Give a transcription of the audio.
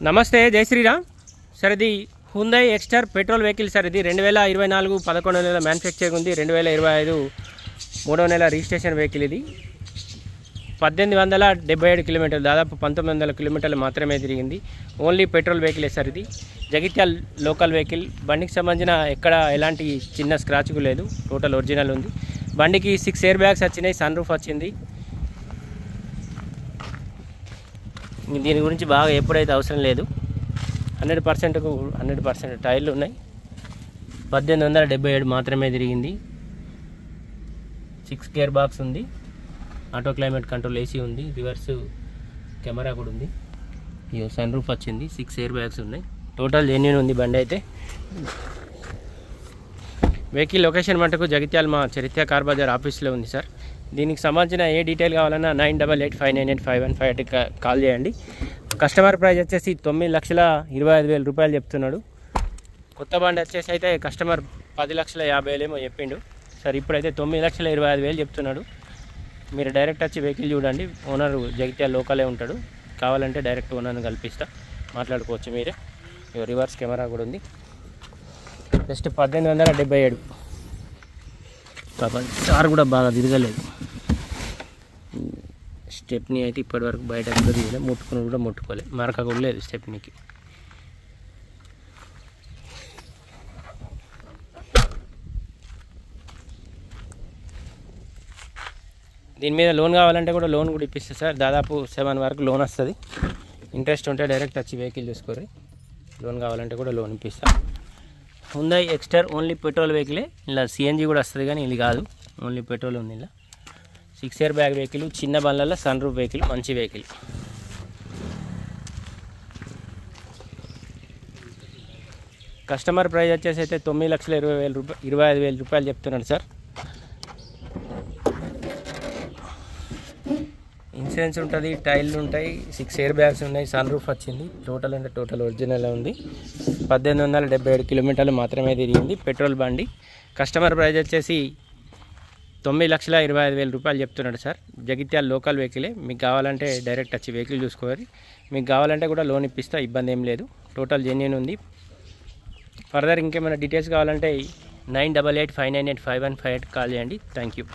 నమస్తే, జై శ్రీరామ్ సార్. ఇది Hyundai Exter petrol vehicle sir. ఇది 2024 11వ నెల మ్యానుఫ్యాక్చరింగ్ ఉంది. 2025 3వ నెల రిజిస్ట్రేషన్ వెహికల్. ఇది 1877 కిలోమీటర్లు, దాదాపు 1900 కిలోమీటర్లు మాత్రమే తిరిగింది. ఓన్లీ పెట్రోల్ వెహికలే సార్. ఇది జగిత్యాల్ లోకల్ వెహికల్. బండికి సంబంధించిన ఎక్కడ ఎలాంటి చిన్న స్క్రాచ్ లేదు, టోటల్ ఒరిజినల్ ఉంది. బండికి 6 ఎయిర్ బ్యాగ్స్ వచ్చినాయి, సన్ రూఫ్ వచ్చింది. దీని గురించి బాగా ఎప్పుడైతే అవసరం లేదు. 100% టైర్లు ఉన్నాయి. 1877 మాత్రమే తిరిగింది. 6 గేర్ బాక్స్ ఉంది. ఆటో క్లైమేట్ కంట్రోల్ ఏసీ ఉంది. రివర్స్ కెమెరా కూడా ఉంది. ఇయో సన్ రూఫ్ వచ్చింది. 6 ఎయిర్ బ్యాగ్స్ ఉన్నాయి. టోటల్ జెన్యూన్ ఉంది బండి అయితే. వెహికల్ లొకేషన్ మటుకు జగిత్యాల మా చరిత్ర కార్ బజార్ ఆఫీస్లో ఉంది సార్. దీనికి సంబంధించిన ఏ డీటెయిల్ కావాలన్నా 9885985158 కాల్ చేయండి. కస్టమర్ ప్రైస్ వచ్చేసి 9,25,000 రూపాయలు చెప్తున్నాడు. కొత్త బండి వచ్చేసి అయితే కస్టమర్ 10,50,000 ఏమో చెప్పిండు సార్. ఇప్పుడైతే 9,25,000 చెప్తున్నాడు. మీరు డైరెక్ట్ వచ్చి వెహికల్ చూడండి. ఓనర్ జగిత్యాల లోకలే ఉంటాడు. కావాలంటే డైరెక్ట్ ఓనర్ని కల్పిస్తా, మాట్లాడుకోవచ్చు మీరే. రివర్స్ కెమెరా కూడా ఉంది. జస్ట్ 1877. కార్ కూడా బాగా తిరగలేదు. స్టెప్నీ అయితే ఇప్పటివరకు బయట కూడా దిగలేదు, ముట్టుకుని కూడా ముట్టుకోలేదు, మరక కూడా లేదు స్టెప్నీకి. దీని మీద లోన్ కావాలంటే కూడా లోన్ కూడా ఇప్పిస్తుంది సార్. దాదాపు 7 వరకు లోన్ వస్తుంది. ఇంట్రెస్ట్ ఉంటే డైరెక్ట్ వచ్చి వెహికల్ చూసుకోరు. లోన్ కావాలంటే కూడా లోన్ ఇప్పిస్తా. హ్యుండై ఎక్స్టర్ ఓన్లీ పెట్రోల్ వెహికలే. ఇలా సిఎన్జీ కూడా వస్తుంది, కానీ ఇది కాదు, ఓన్లీ పెట్రోల్ ఉంది. ఇలా 6 ఎయిర్ బ్యాగ్ వెహికల్, చిన్న బండ్లలో సన్ రూఫ్ వెహికల్, మంచి వెహికల్. కస్టమర్ ప్రైస్ వచ్చేసి అయితే 9,25,000 రూపాయలు చెప్తున్నాడు సార్. ఇన్సూరెన్స్ ఉంటుంది, టైర్లు ఉంటాయి, 6 ఎయిర్ బ్యాగ్స్ ఉన్నాయి, సన్ రూఫ్ వచ్చింది. టోటల్ అంటే టోటల్ ఒరిజినల్ ఉంది. 1877 కిలోమీటర్లు మాత్రమే తిరిగింది. పెట్రోల్ బండి. కస్టమర్ ప్రైస్ వచ్చేసి 9,25,000 రూపాయలు చెప్తున్నాడు సార్. జగిత్యాల లోకల్ వెహికలే. మీకు కావాలంటే డైరెక్ట్ వచ్చి వెహికల్ చూసుకోవాలి. మీకు కావాలంటే కూడా లోన్ ఇప్పిస్తా, ఇబ్బంది ఏం లేదు. టోటల్ జెన్యూన్ ఉంది. ఫర్దర్ ఇంకేమైనా డీటెయిల్స్ కావాలంటే 9885985158 కాల్ చేయండి. Thank you.